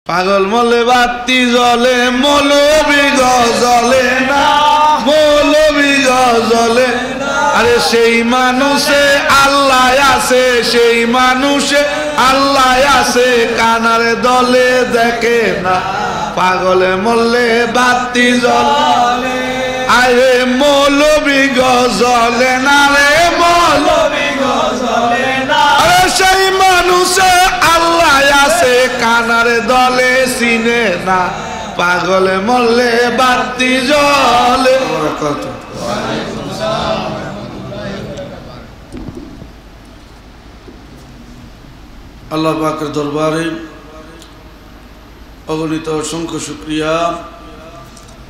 পাগল মলে বাতি জ্বলে মৌলবি জ্বলে না, মৌলবি জ্বলে। আরে সেই মানুষে আল্লাহ আছে, সেই মানুষে আল্লাহ আছে, কানারে দলে দেখে না। পাগলে মরলে বাতি জ্বলে, আরে মৌলবি জ্বলে না রে, মৌলবি জ্বলে না। আরে সেই মানুষে আল্লাহ আছে, কানারে দলে চিনে না। পাগলে মরলে বাতি জ্বলে। আল্লাহ পাকের দরবারে অগণিত অসংখ্য শুকরিয়া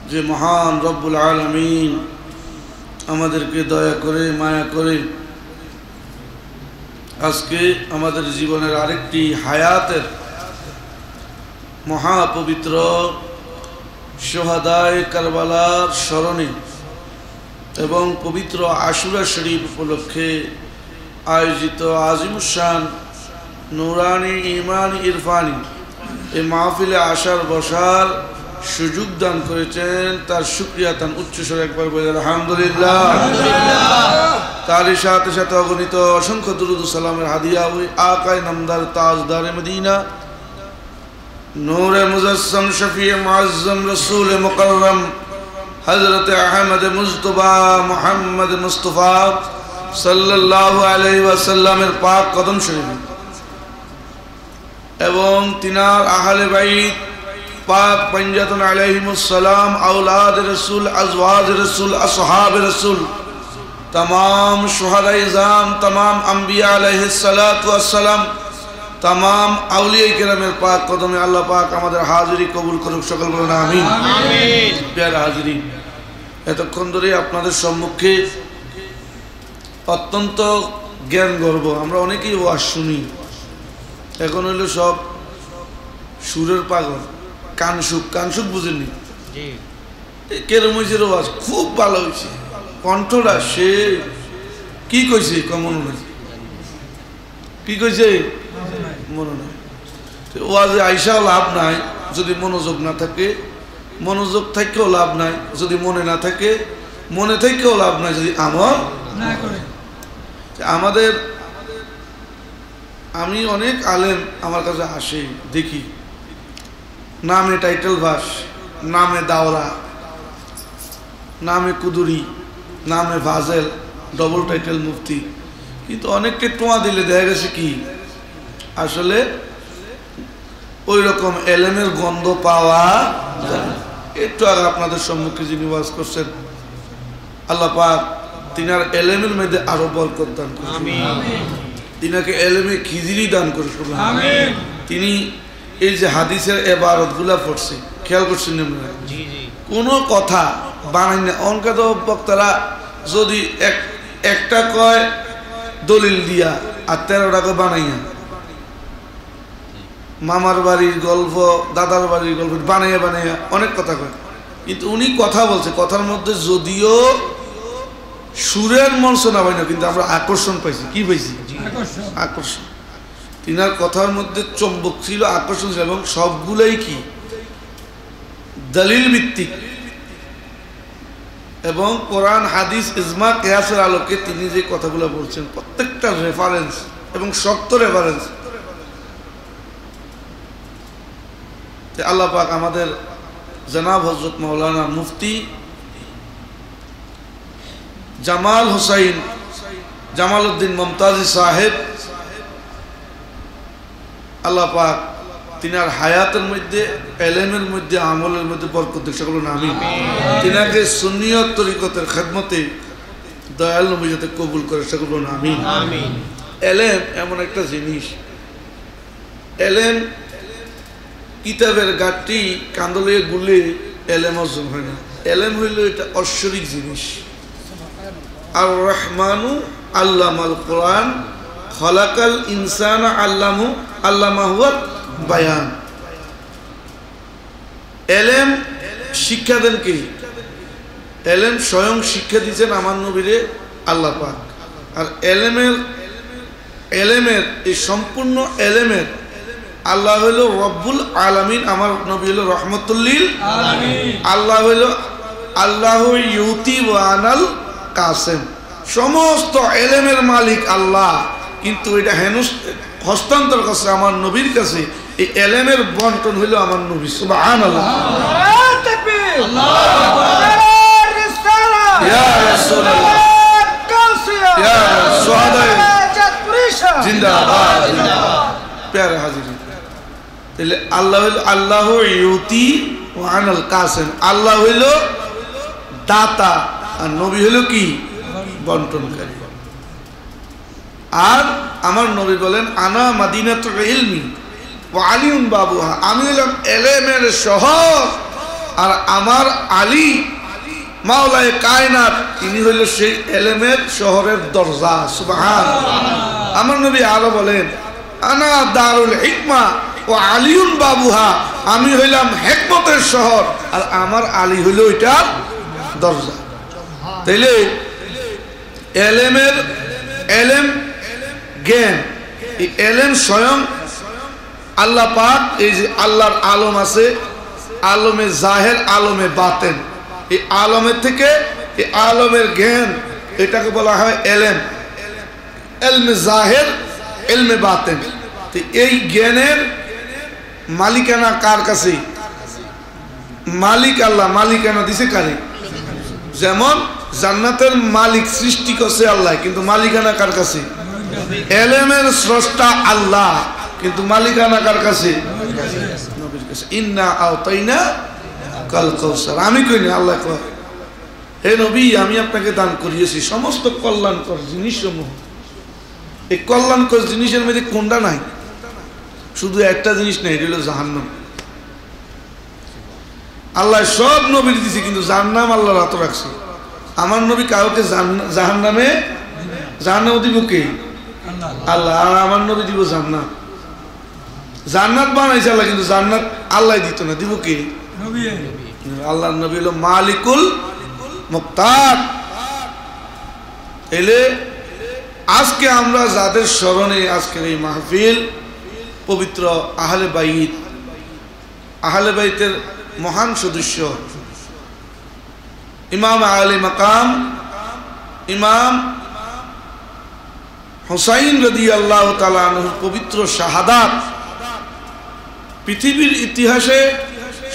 যে মহান রব্বুল আলামিন আমাদেরকে দয়া করে মায়া করে আজকে আমাদের জীবনের আরেকটি হায়াতের মহাপবিত্র শুহাদায়ে কারবালার স্মরণে এবং পবিত্র আশুরা শরীফ উপলক্ষে আয়োজিত আজিমুশান নুরানি ইমানি ইরফানি এই মাহফিলে আসার বসার সুযোগ দান করেছেন, তার শুকরিয়া তান উচ্চস্বরে একবার বলে আলহামদুলিল্লাহ। তারই সাথে সাথে অগণিত অসংখ্য দুরুদ ও সালামের হাদিয়া ওই আকায়ে নামদার তাজদারে মদিনা নূরে মুজাসসাম শফিয়ে মুআজ্জম রসুল মুকররম হযরত আহমদ মুজতবা মুহাম্মদ মুস্তাফা সাল্লাল্লাহু আলাইহি ওয়াসাল্লামের পাক কদম শরীফ এবং তিনার আহলে বাইত পাক পঞ্জাতন আলাইহিমুস সালাম আওলাদ রাসূল আজওয়াজ রাসূল আসহাব রাসূল तमाम शुहदाए इज़ाम तमाम अम्बिया अलैहिस सलातु वस्सलाम तमाम औलिया किरामेर पाक कदमे अल्लाह पाक आमादेर हाजिरी कबुल करुक, सकल बोलेन आमीन। प्यारा हाजिरी, एतक्षण धरे आपनादेर सम्मुखे अत्यंत ज्ञान गर्व आमरा अनेकेई ओयाज शुनी, एखन हइलो सब सुरेर पागल, कानसुक कानसुक बुझेननि केरम हइছে ওয়াজ, खूब भालो হইছে কণ্ঠটা। সে কি কইছে মনে নাই, কি কইছে মনে নাই। ওয়াজে আইসাও লাভ নাই যদি মনোযোগ না থাকে, মনোযোগ থাকেও লাভ নাই যদি মনে না থাকে, মনে থেকেও লাভ নাই যদি আমল না করে। আমাদের আমি অনেক আলেম আমার কাছে আসে, দেখি নামে টাইটেল ভাস, নামে দাওরা, নামে কুদুরি, নামে ফাজেল, ডবল টাইটেল মুফতি, কিন্তু অনেককে টোয়া দিলে দেখা গেছে কি আসলে ওই রকম এলেমের গন্ধ পাওয়া যায়। একটু আগে আপনাদের সম্মুখে যিনি ওয়াজ করছেন আল্লাহ পাক তিনার এলেমের মধ্যে আরো বরকত দান করুন, তিনাকে এলেমে খিজিরি দান করুন। তিনি এই যে হাদিসের ইবারতগুলা পড়ছে খেয়াল করছেন না, কোনো কথা বানাই না। অনকাদ বক্তারা যদি একটা কয় দলিল দিয়া আর 13টা বানাইয়া, মামার বাড়ির গল্প দাদার বাড়ির গল্প বানাইয়া বানাইয়া অনেক কথা কয়, কিন্তু উনি কথা বলছে, কথার মধ্যে যদিও সুরের মঞ্চ না পাই না, কিন্তু আমরা আকর্ষণ পাইছি। কি পাইছি? আকর্ষণ। তিনার কথার মধ্যে চম্বক ছিল, আকর্ষণ ছিল, এবং সবগুলোই কি দলিল ভিত্তিক এবং কোরআন হাদিস ইজমা কিয়াসের আলোকে তিনি যে কথাগুলো বলছেন প্রত্যেকটা রেফারেন্স এবং শক্ত রেফারেন্স। আল্লাহ পাক আমাদের জনাব হযরত মাওলানা মুফতি জামাল হোসাইন জামালউদ্দিন মুমতাজি সাহেব আল্লাহ পাক তিনার হায়াতের মধ্যে এলেমের মধ্যে আমলের মধ্যে বরকত দিক, সকল আমিন। তিনাকে সুন্নিয়ত তরিকতের খেদমতে দয়াল নবী যাতে কবুল করে, সকল আমিন। এলেম এমন একটা জিনিস, এলেম কিতাবের গাঠটি কান্দলে গুলে এলেম অর্জন হয় না। এলেম হইল এটা ঐশ্বরিক জিনিস। আর রহমানু আল্লামাল কোরআন খলাকাল ইনসানা আল্লামাহুল বায়ান। এলেম শিক্ষা দেন কে? এলেম স্বয়ং শিক্ষা দিয়েছেন আমার নবীরে আল্লাহ পাক। আর এলেমের এই সম্পূর্ণ এলেমের আল্লাহ হইল রব্বুল আলামিন, আমার নবী হইল রহমতুল লিল আলামিন। আল্লাহ হইল আল্লাহু ইউতি ওয়া আনাল কাসেম, সমস্ত এলেমের মালিক আল্লাহ, কিন্তু এটা হস্তান্তর করছে আমার নবীর কাছে। এই এলেমের বন্টন হইল আমার নবী। সুবহানাল্লাহ। ইয়া রাসূলুল্লাহ, ইয়া সুহাদা জিন্দাবাদ, প্যারা হাজির। তাহলে আল্লাহ হইল আল্লাহু ইউতি ওয়া আনাল কাসেম, আল্লাহ হইল দাতা আর নবী হইল কি? বন্টনকারী। আর আমার নবী বলেন আনা মাদিনাতুল ইলমি ওয়া আলিউন বাবুহা, আমি হলাম এলেমের শহর আর আমার আলী মাওলায়ে কায়নাত, তিনি হইল সেই এলেমের শহরের দরজা। সুবহানাল্লাহ। আমার নবী আরো বলেন আনা দারুল হিকমা ও আলিউন বাবুহা, আমি হইলাম হিকমতের শহর আর আমার আলী হইল এটার দরজা। তাইলে এলেম জ্ঞান, এই এলেম স্বয়ং আল্লাহ পাক, এই যে আল্লাহর আলম আছে, আলমে জাহের আলমে বাতেন, এই আলমের থেকে এই আলমের জ্ঞান, এটাকে বলা হয় এলেম, এলমে জাহের এলমে বাতেন। তো এই জ্ঞানের মালিকানা কার কাছে? মালিক আল্লাহ, মালিকানা দিছে কারে? যেমন জান্নাতের মালিক সৃষ্টি করছে আল্লাহ, কিন্তু মালিকানা কার কাছে? এলেমের স্রষ্টা আল্লাহ, কিন্তু মালিকানা কার কাছে? নবীর কাছে। ইন্না আতাইনা কাল কাউসার, আমি কই না, আল্লাহ কয় হে নবী আমি আপনাকে দান করিয়েছি সমস্ত কল্যাণকর জিনিসসমূহ। এই কল্যাণকর জিনিসের মধ্যে কোনটা নাই? শুধু একটা জিনিস নেই, এটা হলো জাহান্নাম। আল্লাহ সব নবীর দিছে, কিন্তু জাহান্নাম আল্লাহ রাত রাখছে। আমার নবী কাউকে জাহান্নামে দিব কে? আল্লাহ। আর আমার নবী দিব জান্নাত। জান্নাত বানাইছে আল্লাহ, কিন্তু জান্নাত আল্লাহ দিত না, দিব কে? আল্লাহ নবী হলো মালিকুল মুক্তার। এলে আজকে আমরা যাদের স্মরণে আজকের এই মাহফিল, পবিত্র আহলে বাইত, আহলে বাইতের মহান সদস্য ইমাম আলী মাকাম ইমাম হুসাইন রাদিয়াল্লাহু তাআলা আনহুর পবিত্র শাহাদাত পৃথিবীর ইতিহাসে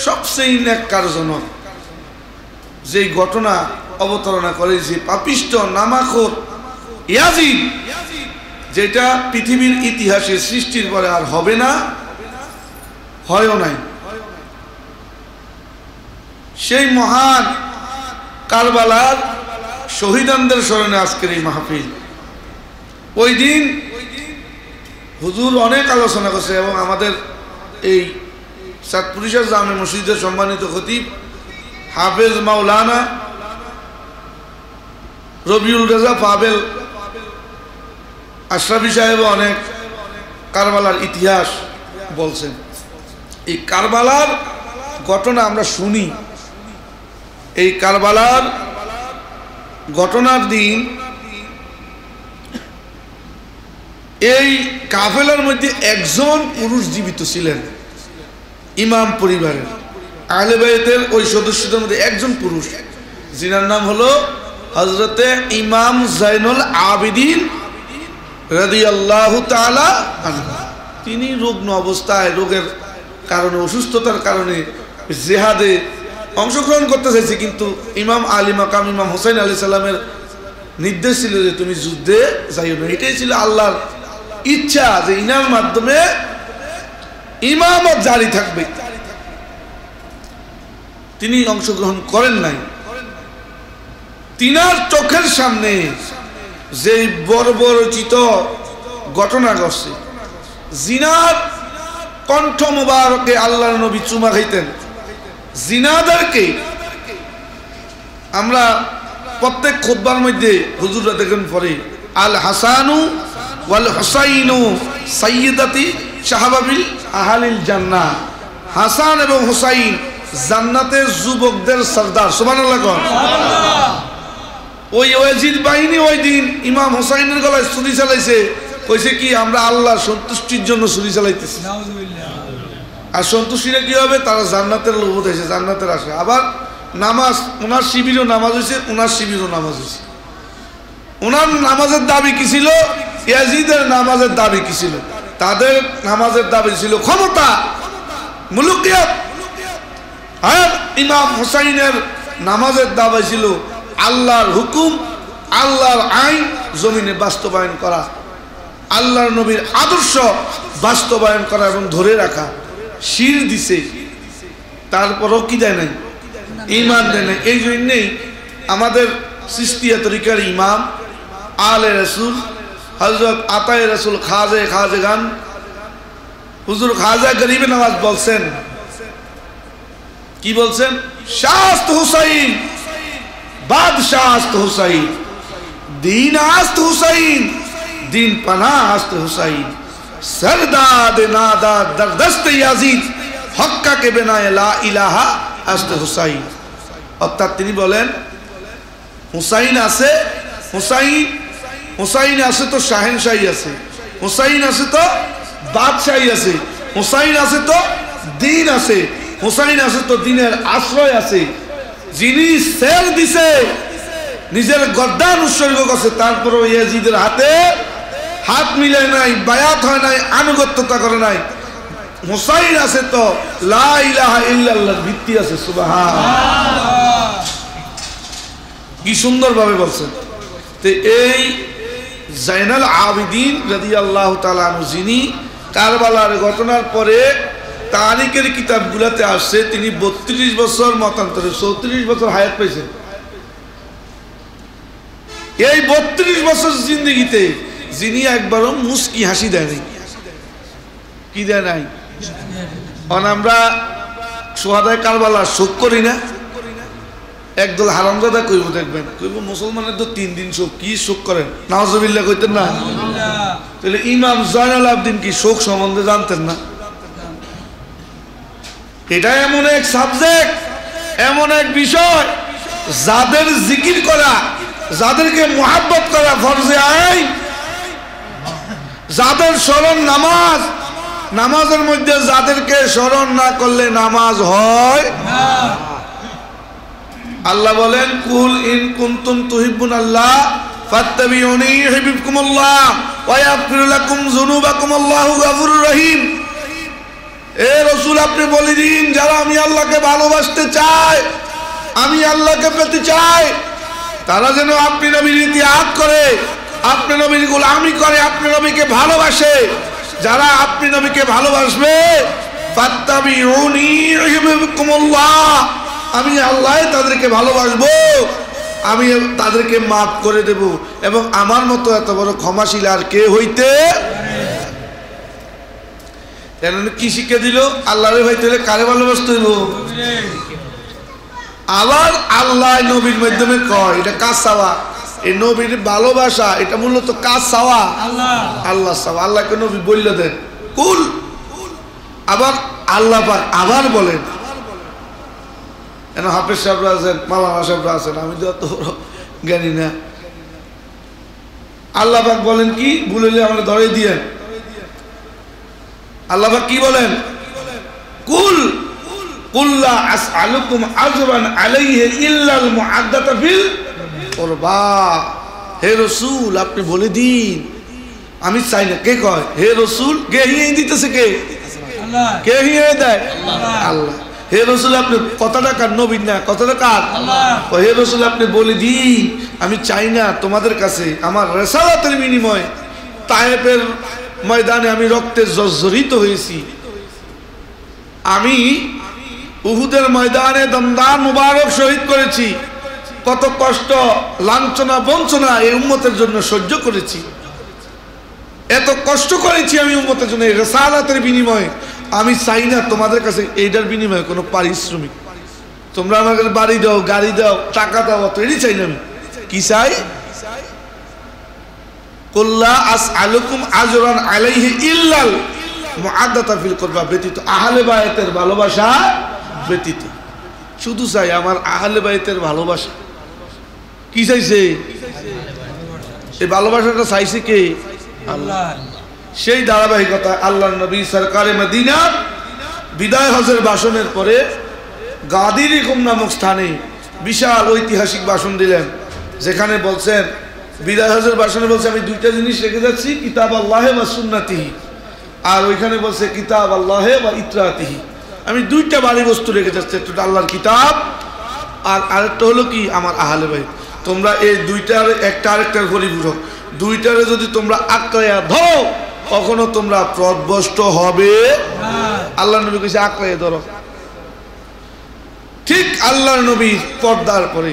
সবচেয়ে নেককারজনক যে ঘটনা অবতারণা করে, যে পাপিষ্ট নামাখোর ইয়াজিদ, যেটা পৃথিবীর ইতিহাসে সৃষ্টির পরে আর হবে না, হয়ও নাই, সেই মহান কারবালার শহীদানদের স্মরণে আজকের এই মাহফিল। ওই দিন হুজুর অনেক আলোচনা করছে এবং আমাদের এই সাতপুরিশা জামে মসজিদের সম্মানিত খতিব হাফেজ মাওলানা রবিউল রেজা পাবেল আশরাফি সাহেব অনেক কারবালার ইতিহাস বলছেন। এই কারবালার ঘটনা আমরা শুনি, এই কারবালার ঘটনার দিন এই কাফেলার মধ্যে একজন পুরুষ জীবিত ছিলেন, ইমাম পরিবারের আহলে বাইতের ওই সদস্যদের মধ্যে একজন পুরুষ, যিনার নাম হলো হযরতে ইমাম জাইনুল আবেদিন রাদিয়াল্লাহু তাআলা আনহু। তিনি রুগ্ন অবস্থায়, রোগের কারণে, অসুস্থতার কারণে জিহাদে অংশগ্রহণ করতে চাইছে, কিন্তু ইমাম আলী মাকাম ইমাম হুসাইন আলাইহিস সালামের নির্দেশ ছিল যে তুমি যুদ্ধে যাইও না। এটাই ছিল আল্লাহর ইচ্ছা যে ইনার মাধ্যমে ইমামত জারি থাকবে। তিনি অংশগ্রহণ করেন নাই। তিনার চোখের সামনে যে বর্বরচিত ঘটনা ঘটছে, জিনার কণ্ঠ মুবারকে আল্লাহর নবী চুমা খাইতেন। জিনাদারকে আমরা প্রত্যেক খুতবার মধ্যে হুজুররা দেখেন পরে আল হাসানু ওয়াল হুসাইনু সাইয়্যিদাতি শাহাবাবিল আহলিল জান্নাহ, হাসান এবং হুসাইন জান্নাতের যুবকদের সরদার। সুবহানাল্লাহ। ওই ইয়াজিদ বাহিনী ওই দিন ইমাম হুসাইনের গলায় ছুরি চালাইছে, কইছে কি আমরা আল্লাহর সন্তুষ্টির জন্য ছুরি চালাইতেছি, আর সন্তুষ্টিটা কি হবে, তারা জান্নাতের লোভ হয়েছে, জান্নাতের আশা। আবার নামাজ, ওনার শিবিরও নামাজ হয়েছে, ওনার শিবিরও নামাজ হয়েছে। ওনার নামাজের দাবি কি ছিল, ইয়াজিদের নামাজের দাবি কি ছিল, তাদের নামাজের দাবি ছিল ক্ষমতা, মুলুকিয়াত। আর ইমাম হুসাইনের নামাজের দাবি ছিল আল্লাহর হুকুম, আল্লাহর আইন জমিনে বাস্তবায়ন করা, আল্লাহর নবীর আদর্শ বাস্তবায়ন করা এবং ধরে রাখা। শির দিছে, তারপরও কি দেয় নাই, ইমান দেয় নাই। এই জন্যেই আমাদের চিশতিয়া তরিকার ইমাম আলে রসুল হযরত আতায়ে রসুল খাজেগান হুজুর খাজা গরিবে নওয়াজ বলছেন, কি বলছেন, শাস্ত হুসাইন বাদশাহ আস্ত হুসাইন, दीन आस्त हुसैन दीन पना आस्त हुसैन, सरदाद नादा दरदस्त याजिद हक्का के बिना ला इलाहा आस्त हुसैन। অর্থাৎ তিনি বলেন হুসাইন আছে, হুসাইন আছে তো শাহেনশাহী আছে, হুসাইন আছে তো বাদশাহী আছে, হুসাইন আছে তো দিন আছে, হুসাইন আছে তো দিনের আশ্রয় আছে। যিনি সেল দিছে, নিজের গর্দান উৎসর্গ করছে, তারপরও ইয়াজিদের হাতে হাত মিলে নাই, বায়াত হয় নাই, আনুগত্যতা করে নাই। হুসাইন আছে তো লা ইলাহা ইল্লাল্লাহর ভিত্তি আছে। সুবহানাল্লাহ, কি সুন্দর ভাবে বলছেন। তো এই জাইনাল আবিদিন রাদিয়াল্লাহু তাআলা আনহু, যিনি কারবালার ঘটনার পরে তারিখের কিতাবগুলোতে আসছে তিনি 32 বছর মতান্তরে 34 বছর হায়াত পেয়েছেন। এই 32 বছর জিন্দেগিতে যিনি একবারও মুস্কি হাসি দেয় নাই, কি দেয় নাই। আমরা সোহাদায় কারবালার শোক করি না, একদল হারামজাদা কইব, দেখবেন কইব মুসলমানের তো 3 দিন শোক, কি শোক করেন, নাউজুবিল্লাহ কইতেন না। তাহলে ইমাম জয়নাল আবদিন কি শোক সম্বন্ধে জানতেন না? এটা এমন এক সাবজেক্ট, এমন এক বিষয়, যাদের জিকির করা, যাদেরকে মুহাব্বত করা ফরজে আইন, যাদের স্মরণ নামাজ, নামাজের মধ্যে যাদেরকে স্মরণ না করলে নামাজ হয় না। আল্লাহ বলেন কুল ইন কুনতুম তুহিব্বুনাল্লাহ ফাত্তাবিউনি ইউহিব্বুকুমুল্লাহ ওয়া ইয়াগফির লাকুম যুনুবাকুম আল্লাহু গফুরুর রহিম। এ রাসূল, আপনি বলে দিন, যারা আমি আল্লাহকে ভালোবাসতে চায়, আমি আল্লাহকে পেতে চাই, তারা যেন আপনি নবীর ইতিআত করে, আপনি নবীর গোলামি করে, আপনি নবীকে ভালোবাসে। যারা আপনি নবীকে ভালোবাসবে, ফাত্তাবিউনি ইউহিব্বুকুমুল্লাহ, আমি আল্লাহ তাদেরকে ভালোবাসবো, আমি তাদেরকে মাফ করে দেব, এবং আমার মতো এত বড় ক্ষমাশীল আর কে হইতে। কি শিক্ষা দিল? আল্লাহরে ভাইতে হলে কারে ভালোবাসতে হইব? আবার আল্লাহ নবীর মাধ্যমে কয়, এটা কাজ চাওয়া, এই নবীর ভালোবাসা, এটা মূলত কাজ চাওয়া, আল্লাহ চাওয়া। আল্লাহকে নবী বললে দেন কুল। আবার আল্লাহ পাক আবার বলেন, হাফেজ সাহেবরা আছেন, মাওলানা সাহেবরা আছেন, আমি তো অত জ্ঞানী না। আল্লাহ পাক বলেন কি, ভুলে আমরা ধরে দিয়ে, আল্লাহ পাক কি বলেন, কুল কুল্লা আসআলুকুম আজরান আলাইহি ইল্লাল মুআদ্দাতা ফিল কুরবা। হে রাসূল, আপনি বলে দিন, আমি চাই না। কে কয়? হে রাসূল। কে হিয়ে দিতেছে? কে? আল্লাহ। কে হিয়ে দেয়? আল্লাহ। হে রাসূল, আপনি কত টাকা নবীন না, কত টাকা আল্লাহ। হে রাসূল, আপনি বলে দিন, আমি চাই না তোমাদের কাছে আমার রিসালাতের বিনিময়ে তায়েফের ময়দানে আমি রক্তে জর্জরিত হয়েছি, আমি উহুদের ময়দানে দমদার মুবারক শহীদ করেছি, কত কষ্ট লাঞ্ছনা বঞ্চনা এই উম্মতের জন্য সহ্য করেছি, এত কষ্ট করেছি আমি উম্মতের জন্য। এই রিসালাতের বিনিময়ে আমি চাই না তোমাদের কাছে এইটার বিনিময়ে কোনো পারিশ্রমিক, তোমরা আমার কাছে বাড়ি দাও, গাড়ি দাও, টাকা দাও, তো এটাই চাই না। আমি কি চাই? কুল্লা আসআলুকুম আজরান আলাইহি ইল্লাল মুআদ্দাতা ফিল কুরবা, ব্যতীত আহলে বাইতের ভালোবাসা ব্যতীত। শুধু চাই আমার আহলে বাইতের ভালোবাসা। কি চাইছে? এই ভালোবাসাটা চাইছে কে? আল্লাহ। সেই ধারাবাহিকতা আল্লাহর নবী সরকারে মদিনা বিদায় হজের ভাষণের পরে গাদির কুম নামক স্থানে বিশাল ঐতিহাসিক ভাষণ দিলেন, যেখানে বলছেন বিদায় হজের ভাষণে বলছে আমি দুইটা জিনিস রেখে যাচ্ছি, কিতাব আল্লাহ ওয়া সুন্নতিহি, আর ওইখানে বলছে কিতাব আল্লাহ ওয়া ইতরাতিহি। আমি দুইটা বাড়ি বস্তু রেখে যাচ্ছি, একটা আল্লাহর কিতাব আর আরেকটা হলো কি আমার আহলে বাইত। তোমরা এই দুইটার একটা আরেকটার পরিপূরক, দুইটারে যদি তোমরা আঁকড়াইয়া ধরো কখনো তোমরা পথভ্রষ্ট হবে। আল্লাহ নবী কইছে আঁকড়াইয়া ধরো। ঠিক আল্লাহর নবী পর্দার পরে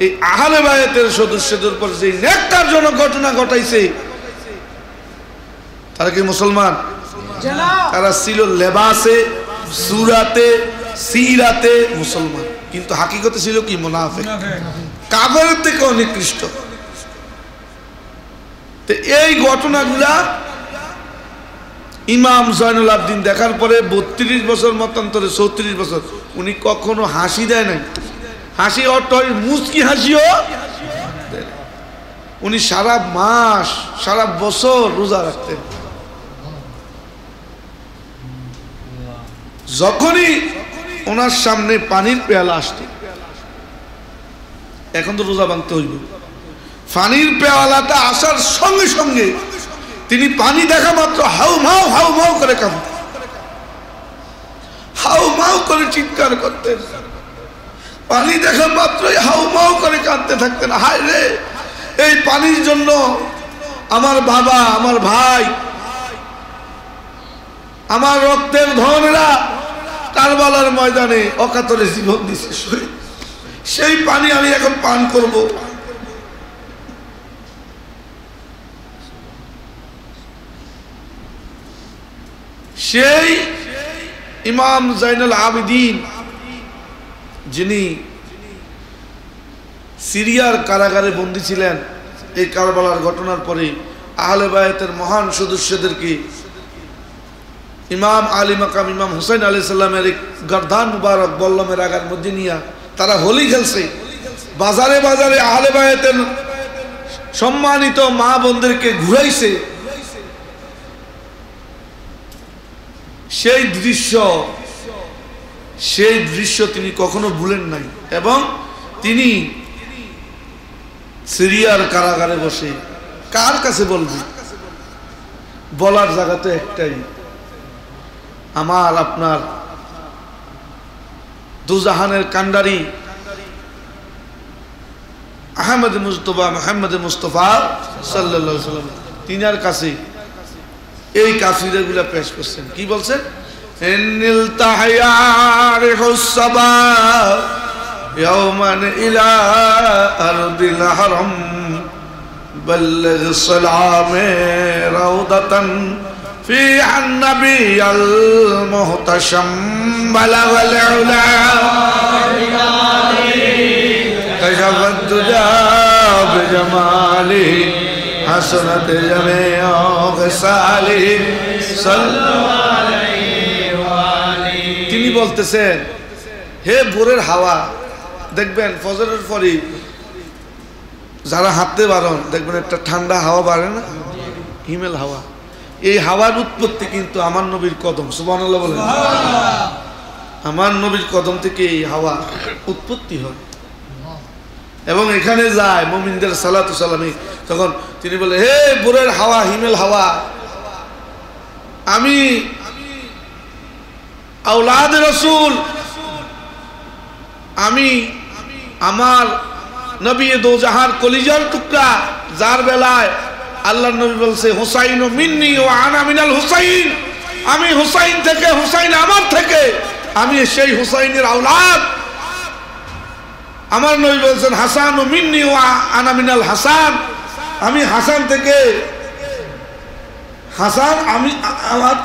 এই আহলে বায়াতের সদস্যদের উপর যে ন্যাক্কারজনক ঘটনা ঘটাইছে, তারা কি মুসলমান? তারা ছিল লেবাসে, সুরাতে, সিরাতে মুসলমান, কিন্তু হাকিকতে ছিল কি মুনাফিক, কাফেরের থেকে অনেক নিকৃষ্ট। তো এই ঘটনাগুলা ইমাম জয়নুল আবদিন দেখার পরে 32 বছর মতান্তরে 34 বছর উনি কখনো হাসি দেয় নাই। হাসি অর্থ মুচকি হাসিও, উনি সারা মাস সারা বছর রোজা রাখতেন। যখনই ওনার সামনে পানির পেয়ালা আসত, এখন তো রোজা ভাঙতে হইব, পানির পেয়ালাটা আসার সঙ্গে সঙ্গে তিনি পানি দেখা মাত্র হাউ মাউ করে কাঁদতেন, হাউ মাউ করে চিৎকার করতেন। পানি দেখা মাত্রই হাউ মাউ করে কাঁদতে থাকতেন, হায় রে এই পানির জন্য আমার বাবা, আমার ভাই, আমার রক্তের ধনেরা কারবালার ময়দানে অকাতরে জীবন দিছে, সেই পানি আমি এখন পান করব। সেই ইমাম জাইনুল আবিদিন যিনি সিরিয়ার কারাগারে বন্দী ছিলেন, এই কারবালার ঘটনার পরে আহলে বায়াতের মহান সদস্যদেরকে ইমাম আলী মাকাম ইমাম হুসাইন আলাইহিস সালামের গর্দান মুবারক বল্লমের আগার মধ্যে নিয়ে তারা হোলি খেলছে। বাজারে বাজারে আহলে বায়াতের সম্মানিত মা বোনদেরকে ঘুরাইছে। সেই দৃশ্য তিনি কখনো ভুলেন নাই, এবং তিনি সিরিয়ার কারাগারে বসে কার কাছে বলবে? বলার জায়গা তো একটাই, আমার আপনার দুজাহানের কান্ডারি আহমদ মুস্তফা সাল্লাল্লাহু আলাইহি ওয়াসাল্লাম, তিনার কাছে এই কাফিরগুলা পেশ করছেন। কি বলছেন? ইন্নিল তাহয়ারিহুস সাবা ইয়াওমান ইলা আরদিল হারাম বাল্লিগ সালামে রাউদাতান ফি আন-নাবিয়্যিল মুহতাশাম বালাগাল উলা কাশাফাত দুজা বিজামালি হাসনাত জামিউ গসালি সাল্লাল্লাহু আলাইহি ওয়া আলিহি। তিনি বলতেছেন, হে ভোরের হাওয়া, দেখবেন ফজরের পরে যারা হাঁটতে পারেন দেখবেন একটা ঠান্ডা হাওয়া বাড়ে না, হিমেল হাওয়া। এই হাওয়ার উৎপত্তি কিন্তু আমার নবীর কদম, সুবহানাল্লাহ বলেন। আমার নবীর কদম থেকে এই হাওয়া উৎপত্তি হয় এবং এখানে যায় মুমিনদের সালাতু সালামি। তখন তিনি বলে, হে ভোরের হাওয়া, হিমেল হাওয়া, আমি আওলাদ রাসূল, আমি আমার নবী দোজাহার কলিজার টুকরা, যার বেলায় আল্লাহর নবী বলছে হুসাইন মিন্নি ওয়া আনা মিনাল হুসাইন, আমি হুসাইন থেকে, হুসাইন আমার থেকে, আমি সেই হুসাইনের আওলাদ। আমার নবী বলছেন হাসান মিন্নি ওয়া আনা মিনাল হাসান, আমি হাসান থেকে, হাসান আমি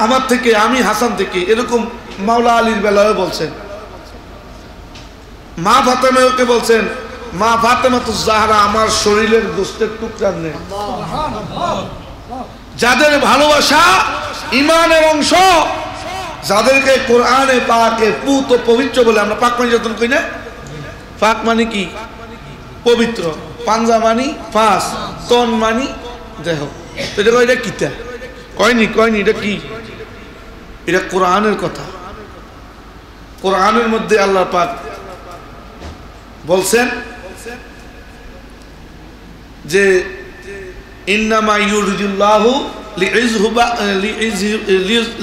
আমার থেকে, আমি হাসান থেকে। এরকম মাওলা আলীর বেলায় বলছেন। মা ফাতেমাকে বলছেন, মা ফাতেমাতুজ জাহরা আমার শরীরের গোশতের টুকরা নেই। যাদের ভালোবাসা ঈমানের অংশ, যাদেরকে কোরআনে পাকে পুত পবিত্র বলে, আমরা পাক মানে যতন কই না, পাক মানে কি? পবিত্র। পাঞ্জা মানি ফাঁস, তন মানি দেহ। তো এটা কয় এটা কিতা কয়নি এটা কি এটা কোরআনের কথা কোরআনের মধ্যে আল্লাহ পাক বলছেন যে ইন্নামা ইউরিদুল্লাহু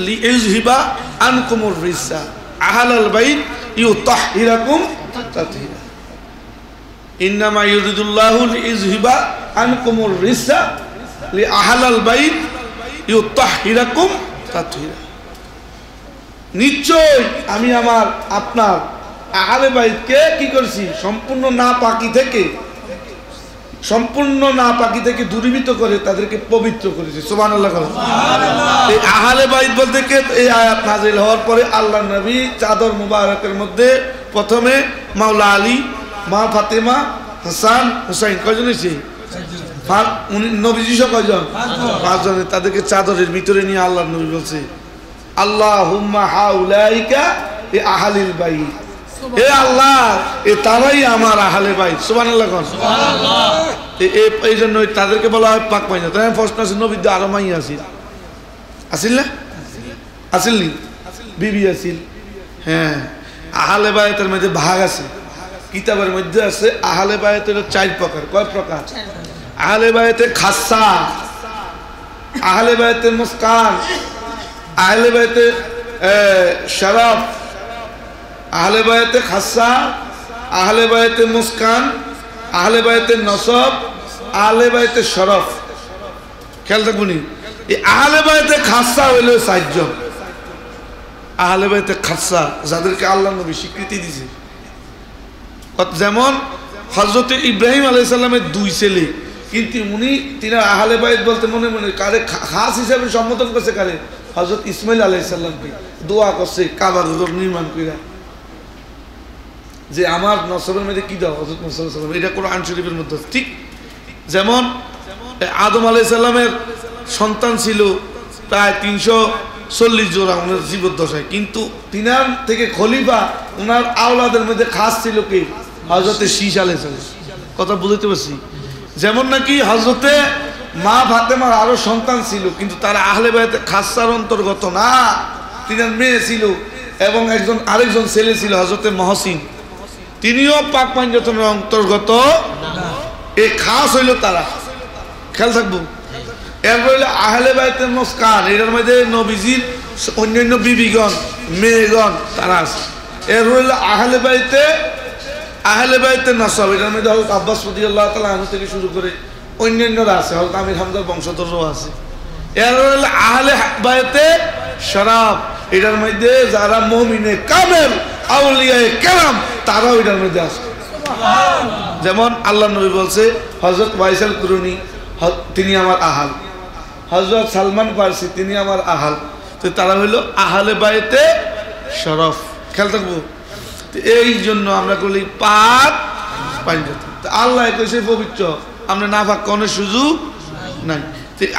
লিইযহিবা আনকুমুর রিজসা আহলাল বাইত ইউতাহহিরাকুম তাতহীরা ইন্নামা ইউরিদুল্লাহু লিইযহিবা আনকুমুর রিজসা লিআহলাল বাইত ইউতাহহিরাকুম তাতহীরা নিশ্চয় আমি আমার আপনার আহলে বাইতকে কি করছি সম্পূর্ণ নাপাকি থেকে দূরীভূত করে তাদেরকে পবিত্র করেছি সুবহানাল্লাহ সুবহানাল্লাহ এই আহলে বাইত বলতে কি এই আয়াত নাযিল হওয়ার পরে আল্লাহর নবী চাদর মুবারকের মধ্যে প্রথমে মাওলা আলী মা ফাতেমা হাসান হুসাইন কয়জন হইছে নবীজি কয়জন পাঁচজন তাদেরকে চাদরের ভিতরে নিয়ে আল্লাহর নবী বলছে আল্লাহুম্মা হাউলাইকা এ আহলিল বাইত হে আল্লাহ এ তারাই আমার আহলে বাইত সুবহানাল্লাহ সুবহানাল্লাহ এই জন্য তাদেরকে বলা হয় পাক মাইনা তাই প্রশ্ন আছে নবী তো আরো মাই আসিল না আসিল নি বিবি আসিল হ্যাঁ আহলে বাইতের মধ্যে ভাগ আছে কিতাবের মধ্যে আছে আহলে বাইতের 4 প্রকার কয় প্রকার আহলে বাইতের খাসা আহলে বাইতের মুসকান আহলে বাইতের শরফ আহলে বাইতে খাসা আহলে বাইতে মুসকান আহলে বাইতে নসব আহলে বাইতে শরফ খেয়াল থাকবনি এই আহলে বাইতে খাসা হইল 4 জন আহলে বাইতে খাসা যাদেরকে আল্লাহ নবী স্বীকৃতি দিয়েছে যেমন হযরত ইব্রাহিম আলাইহিস সালামের 2 ছেলে কিন্তু উনি তিনা আহলে বাইত বলতে মনে কারে খাস হিসেবে সম্বোধন করছে কারে হযরত ইসমাইল আলাইহিস সালামকে দোয়া করছে কাবা ঘর নির্মাণ কইরা যে আমার নসবের মধ্যে কি দাও হযরত মুসা আলাইহিস সালাম এটা কোরআন শরীফের মধ্যে ঠিক যেমন আদম আলাইহিস সালামের সন্তান ছিল প্রায় 340 জোড়া ওনার জীবদ্দশায় কিন্তু তিনার থেকে খলিফা ওনার আওলাদের মধ্যে খাস ছিল কি হযরত শীশ আলাইহিস সালাম কথা বুঝতে পারছি যেমন নাকি হযরতে মা ফাতেমার আরো সন্তান ছিল কিন্তু তারা আহলে বাইতে খাসসার অন্তর্গত না তিনার মেয়ে ছিল এবং আরেকজন ছেলে ছিল হযরতে মহসিন তিনিও পাক পাঞ্জাতনের অন্তর্গত এই খাস হইল তারা খেয়াল থাকবো এরপর হইল আহলে বাইতের মুসকান এটার মধ্যে নবীজির অন্যান্য বিবিগণ মেয়েগণ তারা আছে এর হইল আহলে বাইতে নসব এটার মধ্যে হযরত আব্বাস রাদিয়াল্লাহু তাআলা আনহু থেকে শুরু করে অন্যান্যরা আছে হযরত আমির হামজার বংশধরও আছে এর হইল আহলে বাইতে শরাফ এটার মধ্যে যারা মুমিনে কামেল আউলিয়ায়ে কেরাম তারাও এটার মধ্যে আছে যেমন আল্লাহ নবী বলছে হযরত ওয়াইসাল কুরুনি তিনি আমার আহাল হযরত সালমান ফারসি তিনি আমার আহাল তো তারা হইল আহলে বাইতে শরফ খেয়াল থাকবো এই জন্য আমরা বলি পাক পাঞ্জাতি আল্লাহ কইছে পবিত্র আমরা না পাক কোন সুযোগ নাই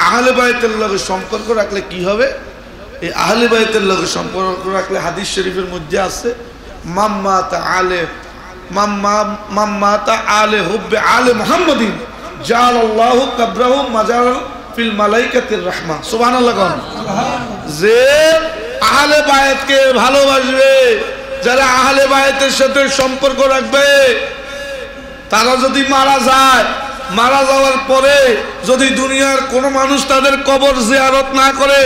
আহলে বাইতের লগে সম্পর্ক রাখলে কি হবে এই আহলে বাইতের লগে সম্পর্ক রাখলে হাদিস শরীফের মধ্যে আছে মাম্মাতা আলে হুব্বে আলে মুহাম্মাদিন জাআলাল্লাহু কবরাহু মাজারাল ফিল মালাইকাতির রাহমা সুবহানাল্লাহ যে আহলে বাইতকে ভালোবাসবে যারা আহলে বাইতের সাথে সম্পর্ক রাখবে তারা যদি মারা যাওয়ার পরে যদি দুনিয়ার কোনো মানুষ তাদের কবর জিয়ারত না করে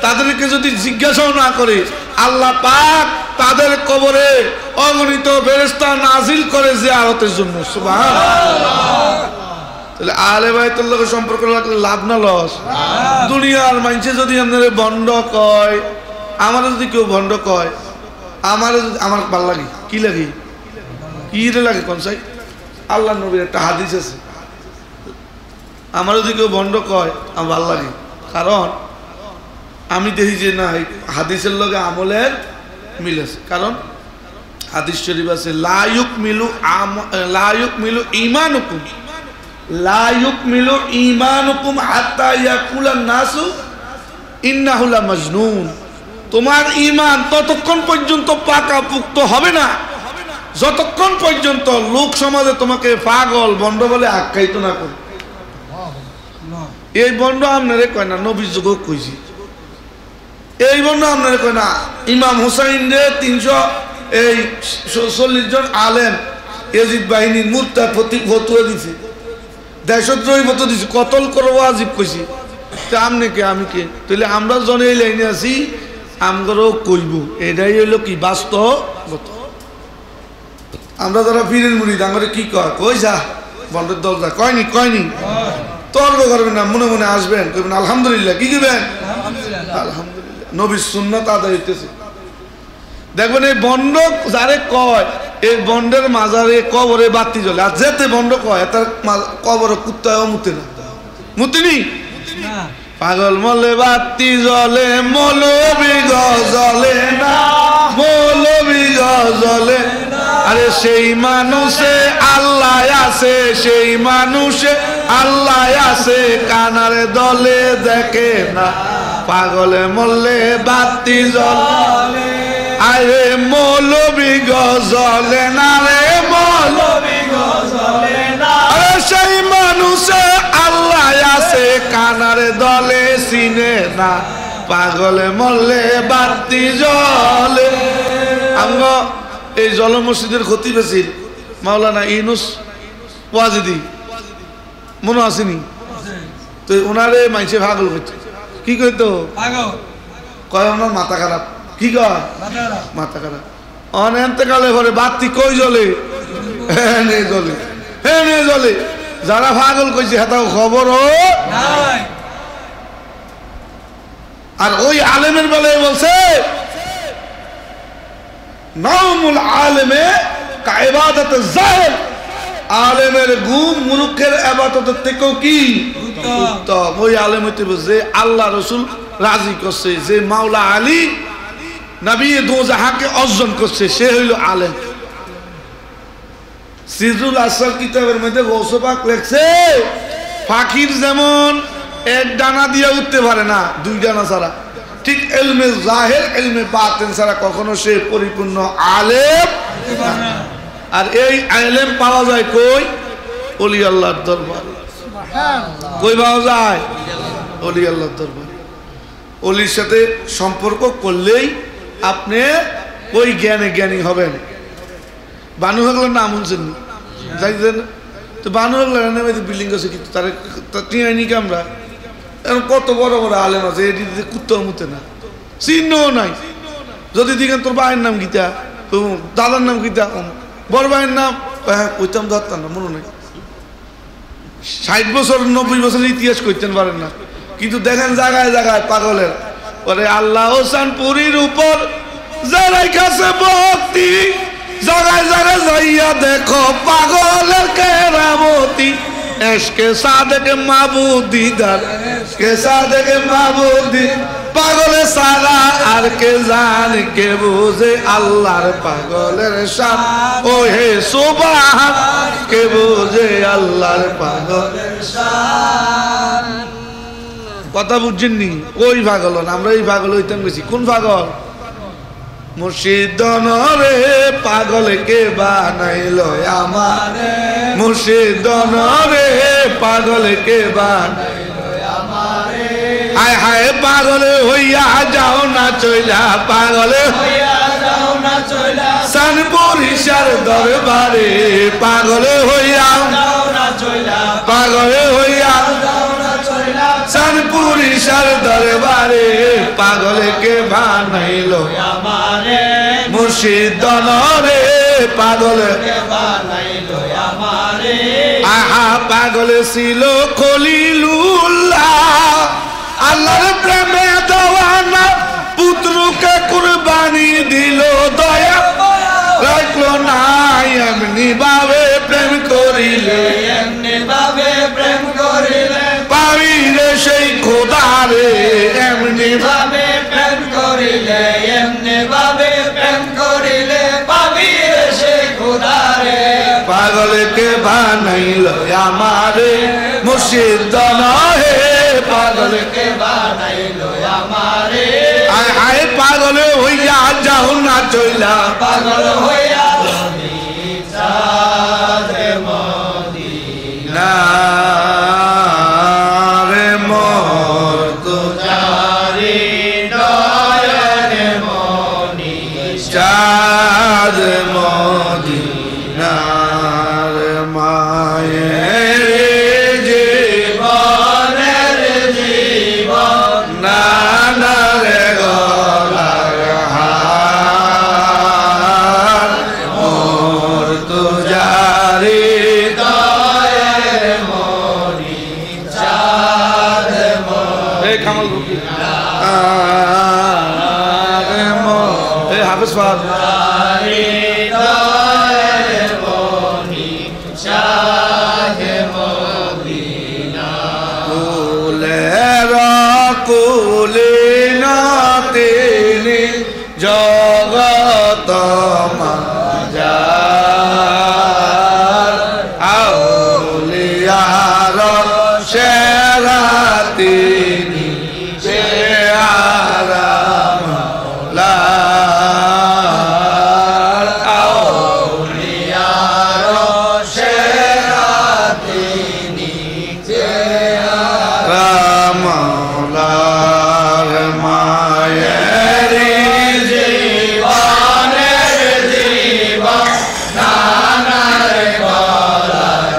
তাদেরকে যদি জিজ্ঞাসাও না করে আল্লাহ পাক তাদের কবরে অগণিত ফেরেশতা নাজিল করে জিয়ারতের জন্য সুবহানাল্লাহ তাহলে আহলে বাইতের লগে সম্পর্ক রাখলে লাভ না লস দুনিয়ার মানুষে যদি আপনাদের ভণ্ড কয় আমার যদি কেউ ভণ্ড কয় আমার ভালো লাগে কি লাগে কি লাগে কোন সাই আল্লাহ নবীর একটা হাদিস আছে আমার যদি কেউ ভণ্ড কয় আমার ভালো লাগে কারণ আমি দেখি যে না হাদিসের লগে আমলের মিল আছে কারণ হাদিস শরীফ আছে লা ইউকমিলু ঈমানুকুম হাত্তা ইয়াকুলান নাসু ইন্নাহু লামাজনুন তোমার ঈমান ততক্ষণ পর্যন্ত পাকাপোক্ত হবে না যতক্ষণ পর্যন্ত লোক সমাজে তোমাকে পাগল বন্ড বলে আখ্যায়িত না করে এই বন্ধ আপনারে কয় না নবীর যুগ কইছি এই বন্ধ আপনারে কয় না ইমাম হুসাইন রে 340 জন আলেম ইয়াজিদ বাহিনীর মুরতাদ ফতোয়া দিছে দেশদ্রোহী ফতোয়া দিছে কতল করো ওয়াজিব কইছি তা আমনে কে আমি কে তাহলে আমরা জনে এই লাইনে আছি আমগরও কইব এটাই হইল কি বাস্তবতা আমরা যারা পীরের মুরিদ আমারে কি কয় কই যা বন্ধের দল যা কয়নি তর্ক করবেন না মনে মনে আসবেন কইবেন আলহামদুলিল্লাহ কি দিবেন আলহামদুলিল্লাহ নবীর সুন্নাত আদায় হইতেছে দেখবেন এই বন্ড যারে কয় এই বন্ডের মাজারে কবরে বাতি জ্বলে আর যেতে বন্ড কয় তার কবরে কুত্তায় মুতে না মুতিনি পাগল মলে বাতি জ্বলে মৌলবি জ্বলে না মৌলবি জ্বলে আরে সেই মানুষে আল্লাহ আছে সেই মানুষে আল্লাহ আছে কানারে দলে দেখে না পাগলে মরলে বাতি জ্বলে আরে মৌলবি জ্বলে না রে মৌলবি জ্বলে না আরে সেই মানুষে আল্লাহ আছে কানারে দলে চিনে না পাগলে মরলে বাতি জ্বলে আমরা এই জল মসজিদের ক্ষতি বেশি মাওলানা ইউনুস ওয়াজিদি মনে আসেনি তো ওনারে মাইছে পাগল করছে কি কইতো কয় আমার মাথা খারাপ কি কয় মাথা খারাপ অনেন্তকালে পরে বাতি কই জ্বলে নে জ্বলে যারা পাগল কইছে হেতাও খবরও নাই আর ওই আলেমের বেলায় বলছে নামুল আলেমে কা ইবাদত জাহিল আলেমের ঘুম মুরুখের ইবাদতের থেকেও কি উত্তম ওই আলেম হইতে যে আল্লাহ রাসূল রাজি করছে যে মাওলা আলী নবী দোজাহাকে অর্জন করছে সে হইল আলেম সিজুল আসর কিতাবের মধ্যে গৌসে পাক লেখছে ফাকির যেমন এক ডানা দিয়ে উঠতে পারে না দুই ডানা ছাড়া ঠিক ইলমে জাহির ইলমে বাতিন ছাড়া কখনো সে পরিপূর্ণ আলেম না আর এই ইলম পাওয়া যায় কই ওলি আল্লাহর দরবারে সুবহানাল্লাহ কই পাওয়া যায় ওলি আল্লাহর দরবারে ওলির সাথে সম্পর্ক করলেই আপনি ওই জ্ঞানী হবেন বানু হগলার নাম শুনছেন যাইছেন তো বানু হগলার নামে বিল্ডিং আছে কিন্তু তার টিয়াইনি আমরা এখন কত বড় বড় আলেম আছে এটি কুত্তাও মুতে না চিহ্নও নাই যদি দিকেন তোর ভাইয়ের নাম গীতা তো দাদার নাম গীতা বড় ভাইয়ের নাম হ্যাঁ কইতাম ধরতাম না মনে নেই 60 বছর 90 বছরের ইতিহাস কইতেন পারেন না কিন্তু দেখেন জায়গায় জায়গায় পাগলের পরে আল্লাহ হোসেন পুরীর উপর যারাই কাছে ভক্তি জায়গায় জায়গায় যাইয়া দেখো পাগলের কেরামতি এশকে সাদেক মাবুদ দিদার এশকে সাদেক মাবুদ পাগলে সারা আর কে জানে কে বুঝে আল্লাহর পাগলের শান ও হে সুবহান কে বুঝে আল্লাহর পাগলের শান কথা বুঝছেননি কই পাগল আমরা এই পাগল হইতাম গেছি কোন পাগল মুর্শিদ রে পাগল কে বানাইলো আমারে মুর্শিদ রে পাগল কে বানাইলো আমারে হায় হায় পাগল হইয়া যাও না চইলা পাগল হইয়া যাও না চইলা সানপুরিশার দরবারে পাগল হইয়া যাও না চইলা পাগল হইয়া যাও না চইলা সানপুরিশার দরবারে পাগল কে বানাইলো আমারে মুর্শিদ রে পাগল কে বানাইলো আমারে আহা পাগল ছিল খলিলুল্লাহ আল্লাহর প্রেমে দেওয়ানা পুত্রকে কুরবানি দিল দয়া রাখলো না এমনি ভাবে প্রেম করিলে এমনি ভাবে প্রেম করিলে পাবি রে সেই খোদারে এমনি ভাবে প্রেম করিলে এমনি ভাবে প্রেম করিলে পাবি রে সেই খোদারে পাগলকে বানাইলো আমারে মুর্শিদ হে পাগলকে বানাইলো আমারে আয় আয় পাগল হইয়া যাও না চইলা পাগল হইয়া মদিনা রে নার মায়ের জীবনের জীবন নানার গলার হার মোর তুজারি দয়ের মনি চাঁদ এই কামাল বুকি এই হাফেজ ফাদ কুলিনাতিনি জগত মাঝার আউলিয়ার সেরা তিনি পেয়ারা মাওলার আউলিয়ার সেরা তিনি পেয়ারা মাওলার মায়ের জীবনের জীবন নানার গলার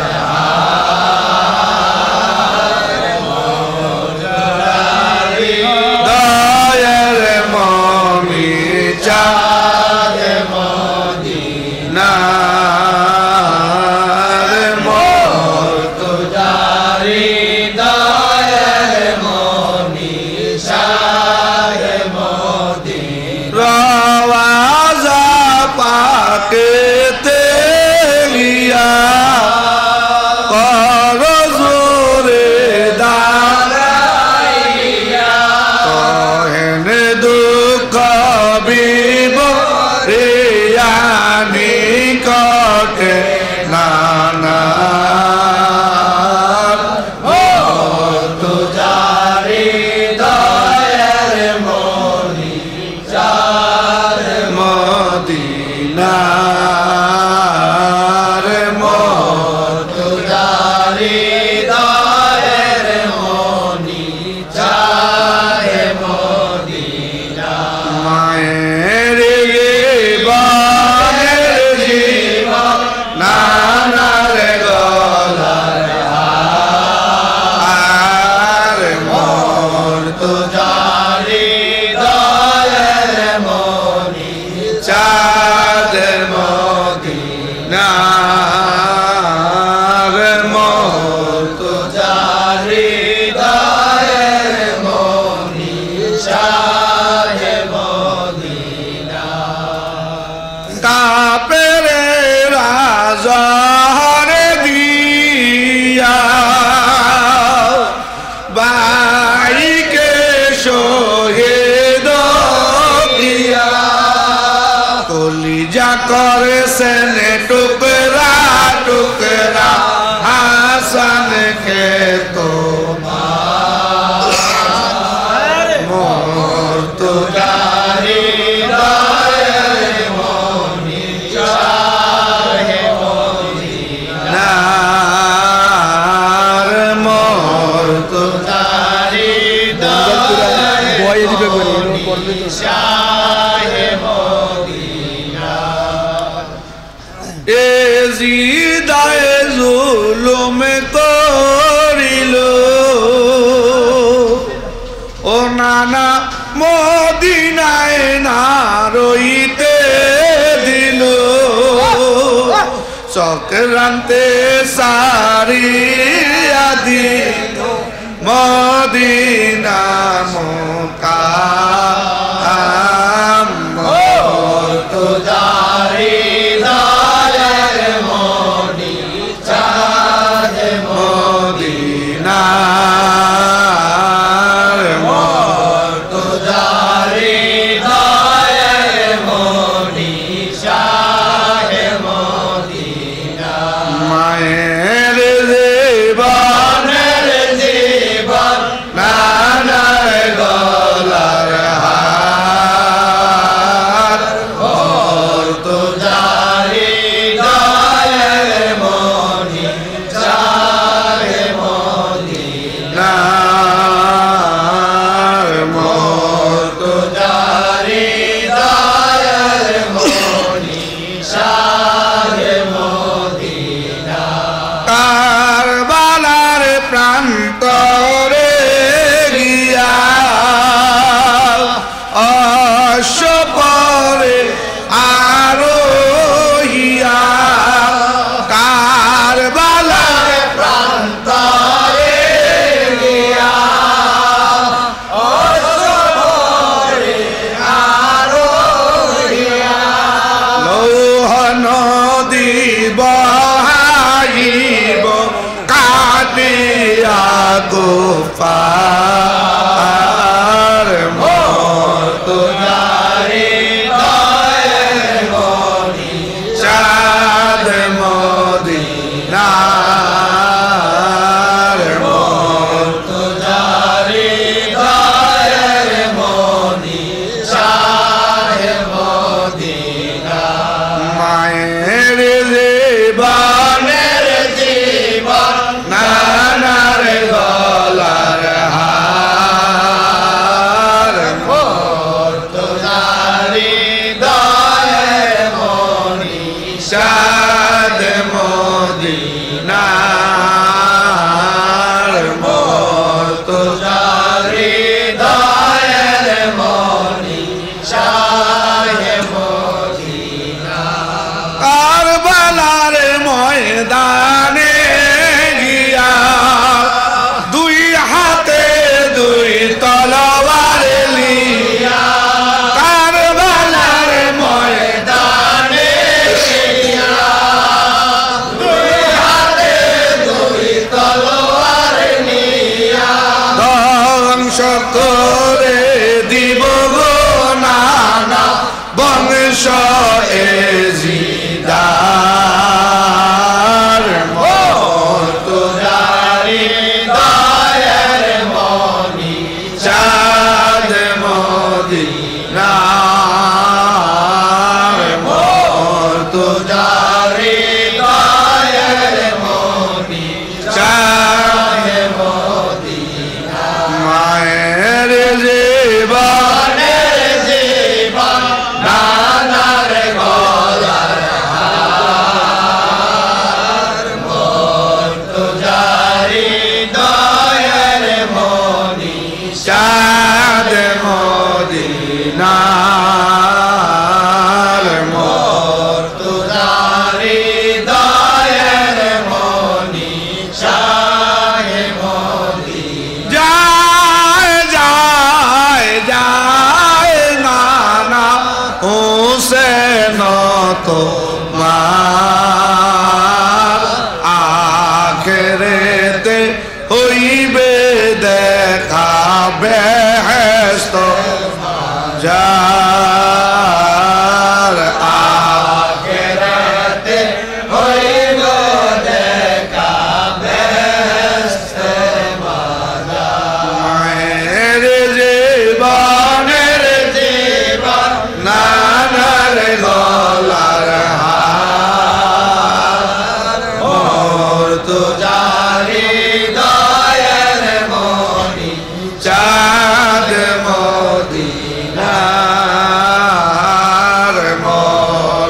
দয়ের মনি চাঁদ মদিনার মোর তুজারি দয়ের মনি চাঁদ রওয়াজা পাকেতে গিয়া কর জোরে দাঁড়াইয়া কহেন দুঃখ বিবরিয়ানি কটে নানা তুজারি দয়ের মনি চাঁদ মদিনার মোর তুজারি দয়ের মনি চাঁদ মদিনা মায়ের জীবনের জীবন নানার গলার হার মোর তুজারি দয়ের মনি চাঁদ মদিনার মোর তুজারি দয়ের মনি চাঁদ মদিনা কাপেরে রাজার দিয়া বাইকে শহীদ দিয়া কলিজা করেছেন টুকরা টুকরা হাসান কে তোমার মোর তুজারি দয়ের মনি চাঁদ মদিনার মোর তুজারি দয়ের মনি চাঁদ মদিনা এ জিদায় জুলুম করিল ও নানা মদিনায় না রইতে দিল চক্রান্তে সারিয়া দিল মদিনা মুকাম মোর তুজারি দয়ের মনি চাঁদ মদিনার মোর তুজারি দয়ের মনি চাঁদ মদিনা মায়ের জীবনের জীবন নানার গলার হার पार मोर्तजारी दायर मोदी चाँद मोदीनार मोर्तजारी दायर मोदी चाँद मोदीनार मायर जीवनेर जीवन नानार गलार हार मोर्तजारी दायर मोदी चाँद मोदीनार मोर्तजारी दायर मोदी चाँद मोदीनार কারবালার ময়দানে গিয়া দুই হাতে দুই তলোয়ার লিয়া কারবালার ময়দানে গিয়া দুই হাতে দুই তলোয়ার লিয়া ধ্বংস করে দিব গো নানা বংশ এজিদার মোর্তজারি দায়ের মনি চাঁদ মোদীনার মোর্তজারি দায়ের মনি চাঁদ মোদীনার মায়ের জীবনের জীবন নানার গলার হার মোর্তজারি দায়ের মনি চাঁদ মোদীনার মোর্তজারি দায়ের মনি চাঁদ মোদীনার যায় যায় যায় নানা হোসেন তোমার আখেরেতে হইবে দেখা বেহেশত যার আখেরেতে হইবে দেখা বেহেশত মায়ের জীবনের জীবন নানার গলার হার মোর্তজারি দায়ের মনি চাঁদ মোদীনার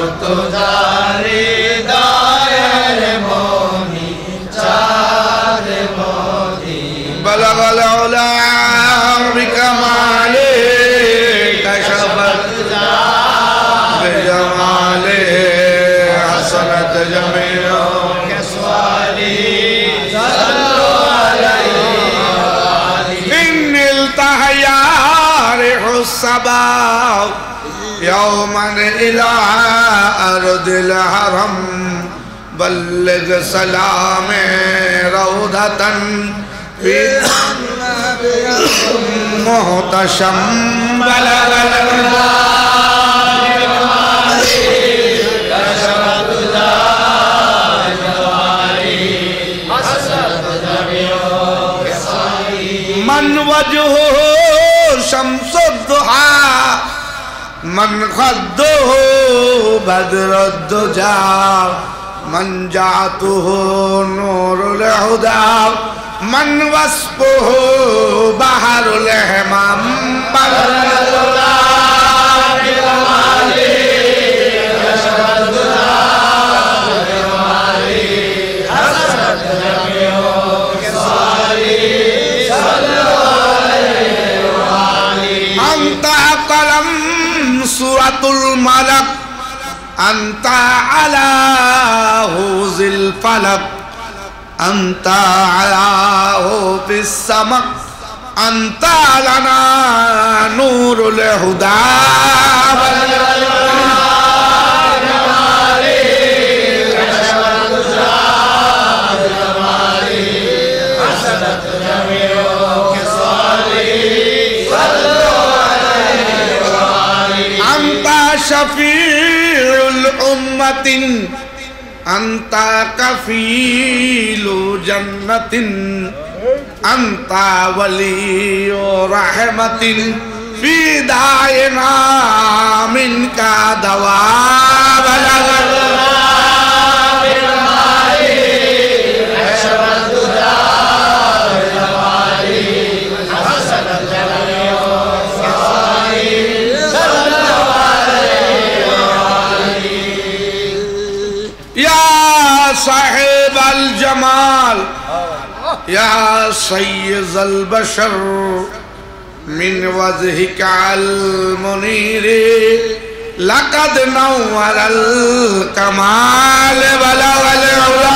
মোর্তজারি দায়ের মনি চাঁদ মোদীনার বলগল উলা বিকমালে কশফত بجماله حسنت جميع كسواله صلوا عليه إن التحيا ريح الصبا يوما إلى أرض الحرم بلغ سلام روضة في محتشم بلغ من وجهه شمس الضحى من خده بدر الدجى من جعته نور الهدى من وصفه بحر الهمام সূরাতুল মালাক আনতা আলা হুজিল ফালাক আনতা আলা ফিস সামাক আনতা লানা নূরুল হুদা मुसीबतिन अंता कफीलु जन्नतिन अंता वलियो रहमतिन फिदायना मिनका दवा बलगल साहिब अल जमाल या सय्यद अल बशर मिन वजहिका अल मुनीर लक़द नव्वर अल कमाल बलगल उला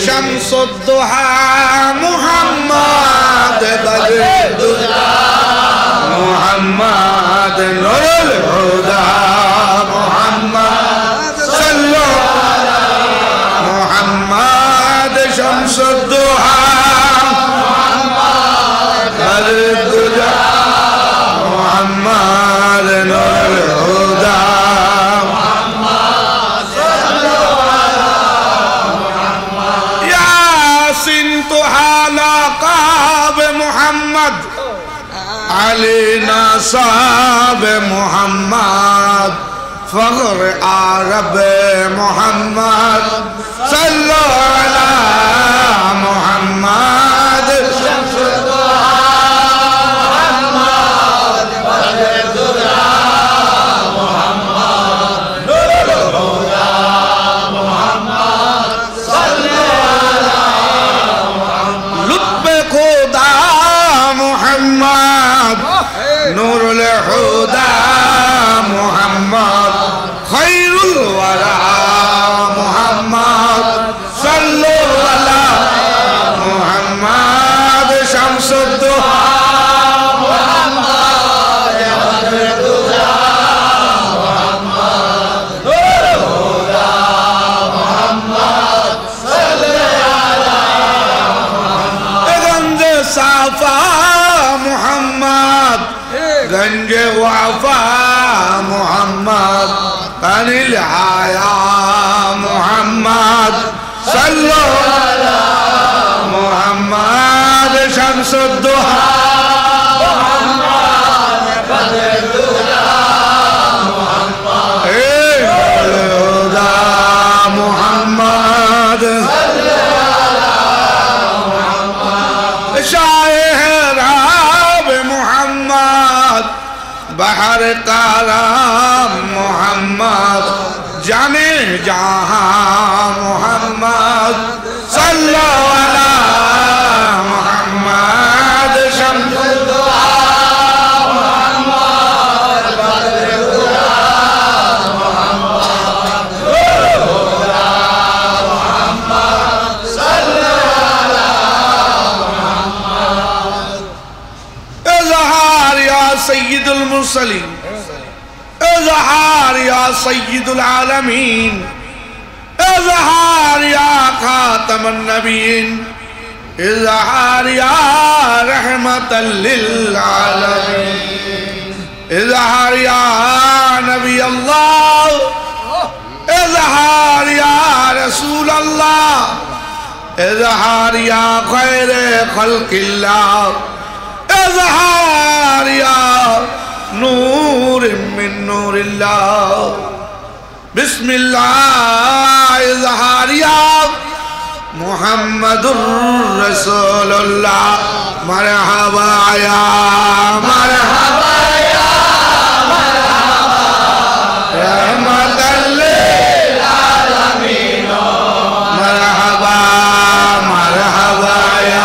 शम्सुद्दुहा मुहम्मद बदरुद्दुहा मुहम्मद नूरुल हुदा मुहम्मद सल्लल्लाहु मुहम्मद शम्सुद्दुहा मुहम्मद बदरुद्दुहा मुहम्मद नूरुल हुदा अलीना साहब मोहम्मद फख्र अरब मोहम्मद सल्लल्लाहु अलैहि मोहम्मद नूरुल हुदा मुहम्मद खैरुल वरा मुहम्मद सल्लल्लाहु अलैहि मुहम्मद शम्सुद्दुहा मुहम्मद बदरुद्दुहा मुहम्मद नूरुल हुदा मुहम्मद सल्लल्लाहु अलैहि गंज साफा मुहम्मद गंज वफा मुहम्मद अनिल आया मुहम्मद सल्लल्लाहु अलैहि मुहम्मद शम्सुद्दुहा मुहम्मद बदरुद्दुहा मुहम्मद हुदा मुहम्मद सल्लल्लाहु अलैहि शाह मुहम्मद बहर काराम मोहम्मद जाने जहां मोहम्मद सल्लल्लाहु अलैहि मोहम्मद शम्सुद्दुहा मुहम्मद बदरुद्दुहा मुहम्मद हुदा मुहम्मद सल्लल्लाहु अलैहि या सय्यदुल मुरसलीन इज़हार या सय्यदुल आलमीन इज़हार या खातमुन नबीयीन इज़हार या रहमतल लिल आलमीन इज़हार या नबी अल्लाह इज़हार या रसूल अल्लाह इज़हार या खैर खल्क़िल्लाह इज़हार या नूर मिन नूरिल्लाह बिस्मिल्लाह इज़हार या मुहम्मदुर रसूलुल्लाह मरहबा या मरहबा या मरहबा रहमतल लिल आलमीन मरहबा मरहबा या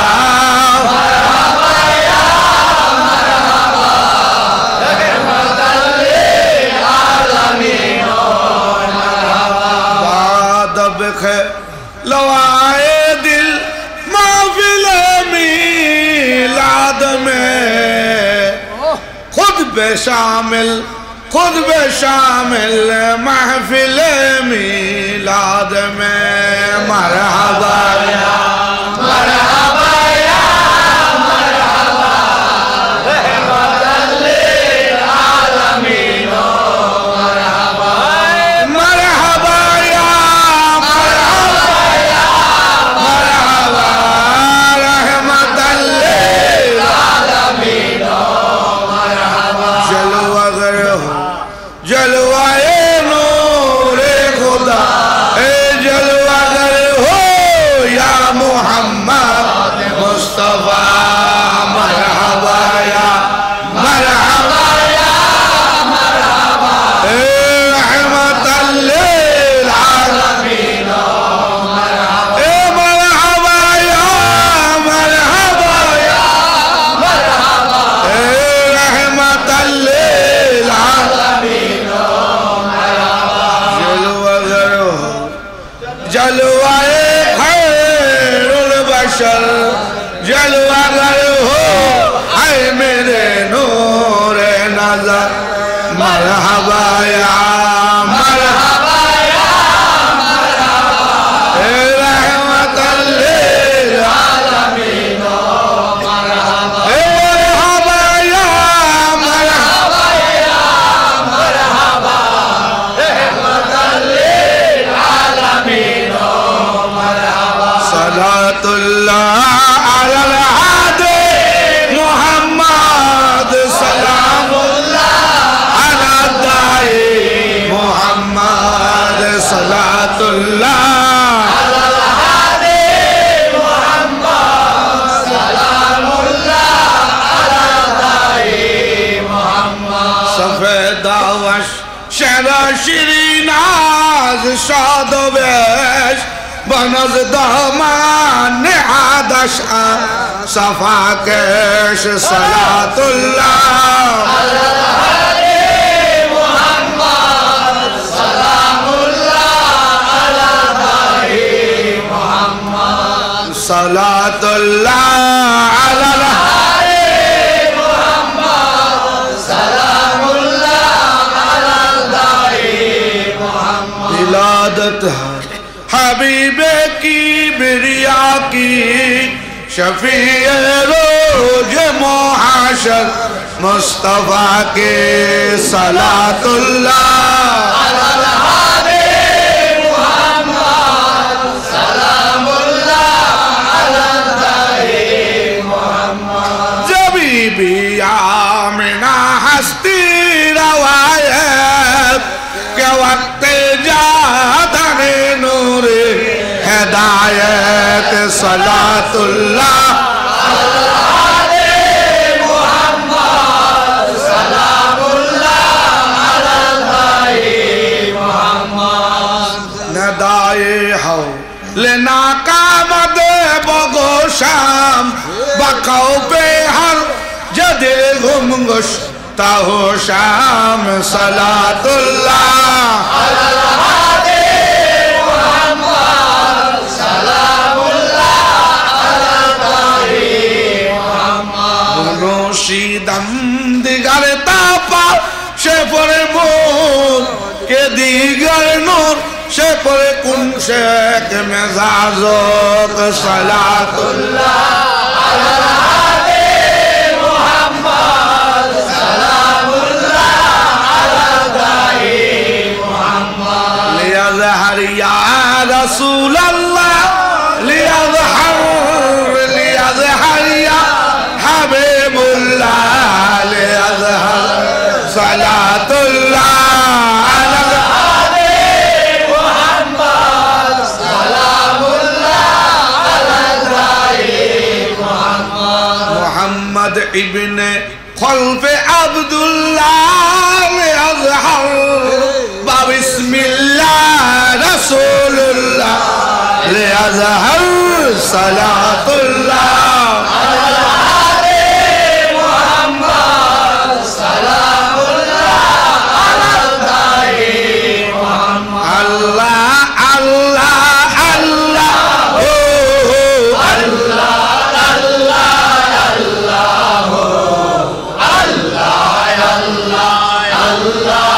लवाए दिल महफिल मीलाद में खुद बेशामिल खुद बे शामिल महफिल मिलाद में मरहबा या मरहबा या मरहबा रहमतल लिल आलमीन मरहबा मरहबा या मरहबा या मरहबा रहमतल लिल आलमीन मरहबा जलवा गर हो जलवाए नूरे खुदा ए जलवा गर हो या मोहम्मद मुस्तफा मरहबा या मरहबा या मरहबा रहमतल लिल आलमीन मरहबा मरहबा या मरहबा या मरहबा रहमतल लिल आलमीन जलवाए खैरुल बशर जलवा गर हो ऐ मेरे नूरे नजर मरहबा या मरहबा या मरहबा रहमतल लिल आलमीन मरहबा मरहबा या मरहबा या मरहबा रहमतल लिल आलमीन मरहबा सलातुल्लाह अलल हादी मुहम्मद सलामुल्लाह अला दाई मुहम्मद सलातुल्लाह अलल हादी मुहम्मद सलामुल्लाह अला दाई मुहम्मद सफेदावश शहरा शिरीनाज शादवेश बनज दहमान आदश सफाकेश सलातुल्लाह अलल हादी मुहम्मद सलामुल्लाह अला दाई मुहम्मद सलातुल्लाह अलल हादी मुहम्मद सलामुल्लाह अला दाई मुहम्मद विलादत है हबीबे की बिरिया की शफीए रोज मुहाशर मुस्तफा के सलातुल्लाह अलल हादी मुहम्मद सलामुल्लाह अला दाई मुहम्मद जबी भी आमिना हस्ती रवायत के वक्त जादने नूरे हिदायत सलातुल्लाह अलल हादी मुहम्मद सलामुल्लाह अला दाई मुहम्मद नदाए हो लेना कामद बगोशाम बकाओ पे हर जदे गुमगुश ताहो शाम सलातुल्लाह अलल हादी मुहम्मद सलामुल्लाह अला दाई मुहम्मद नोशीदम दिगर तापा शेफर मोर के दिगर नूर शेफर कुन शेख मेजाजोक सलातुल्लाह अलल हादी मुहम्मद सलामुल्लाह अला दाई मुहम्मद लियज़हर या रसूल अल्लाह लियज़हर या हबीबुल्लाह लियज़हर सलातुल्लाह अलल हादी मुहम्मद सलामुल्लाह अला दाई मुहम्मद मुहम्मद इब्ने खल्फ अब्दुल्लाह लियज़हर बिस्मिल्लाह रसूलुल्लाह लियज़हर सलातुल्लाह अलल हादी मुहम्मद सलामुल्लाह अला दाई मुहम्मद अल्लाह अल्लाह अल्लाह हो अल्लाह अल्लाह अल्लाह हो अल्लाह अल्लाह अल्लाह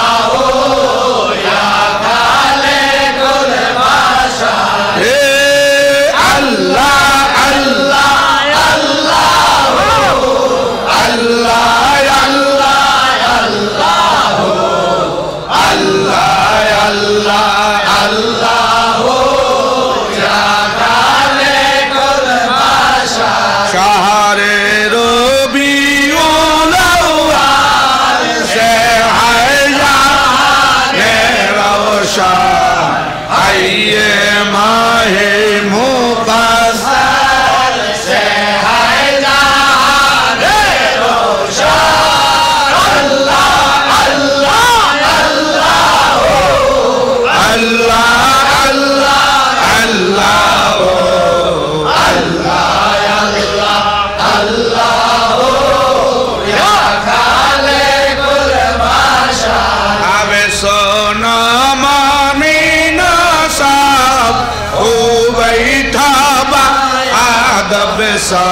अदब सा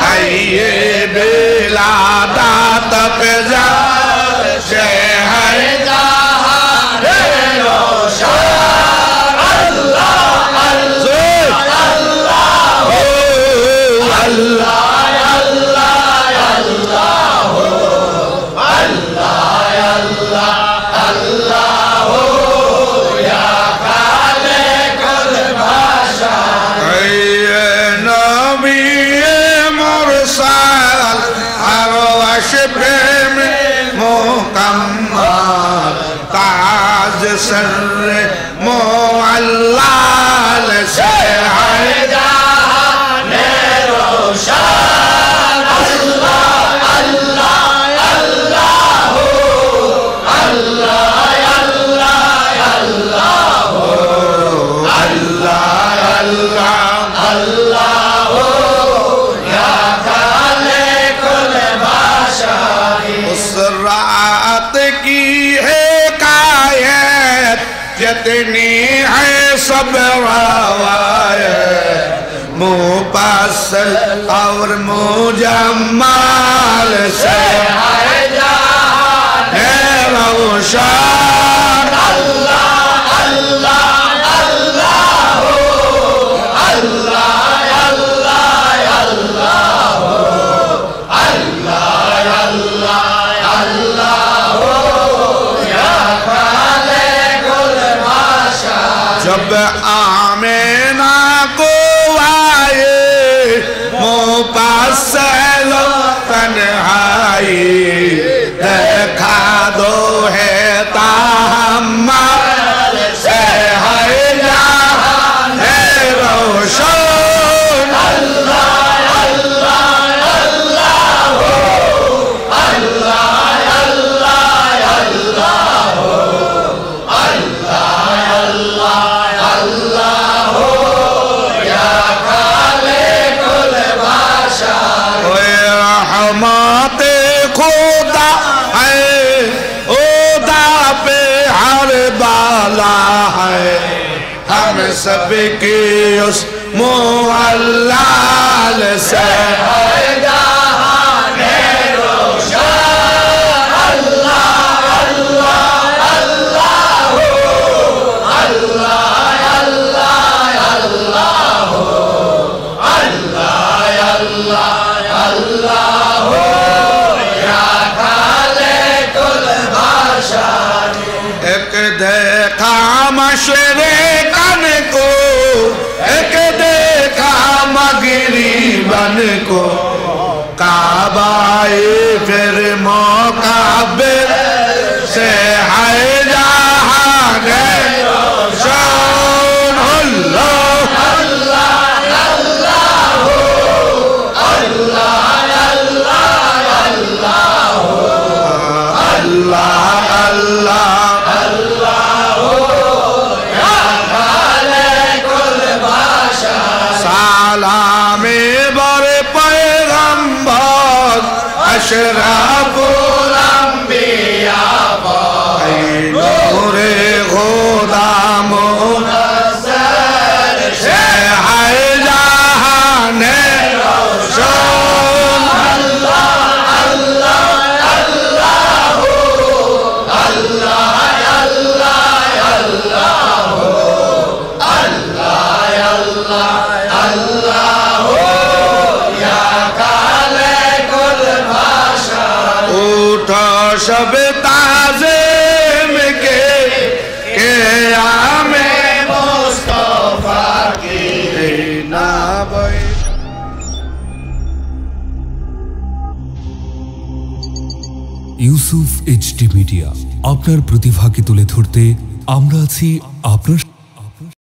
आइए बिलादात पे जा शहर जहान रोशन अल्लाह अल्लाह अल्लाह अल्लाह सर मोअल्लाल से हर जहान रोशन अल्लाह अल्लाह अल्लाह अल्लाह अल्लाह अल्लाह अल्लाह अल्लाह अल्लाह या खालिकुल बाशारी। उस रात की है जितनी है सब रवायत मुफस्सल और मुजम्मल से हर जहान रोशन अल्लाह अल्लाह अल्लाह अल्लाह अल्लाह अल्लाह अल्लाह अल्लाह अल्लाह या जब आमेना को आए मुफस्सल तन्हाई देखा दो है ताहम्मुल से हर जहान रोशन अल्लाह अल्लाह अल्लाह अल्लाह अल्लाह अल्लाह रहमते खुदा है उदा पे हर बाला है हम सबके उस मुअल्लाल से हर जहान रोशन अल्लाह अल्लाह अल्लाह अल्लाह अल्लाह अल्लाह अल्लाह अल्लाह अल्लाह या खालिकुल बाशारी। एक देखा मशरिकन को एक देखा मगरिबन को काबाए फिर मुक़ब्बिल से है जहान रोशन अल्लाह अल्लाह अल्लाह अल्लाह अल्लाह अल्लाह अल्लाह या खालिकुल बाशारी। सालामे बर पैगंबर अशरफुल अंबिया नूरे खुदा मुनज़्ज़र से है जहान रोशन अल्लाह अल्लाह अल्लाह अल्लाह अल्लाह अल्लाह अल्लाह अल्लाह या खालिकुल बाशारी। उठो शब ताज़ीम के क़याम मुस्तफ़ा की नाबे। ইউসুফ এইচডি মিডিয়া আপনার প্রতিভাকে তুলে ধরতে আমরা আছি আপনার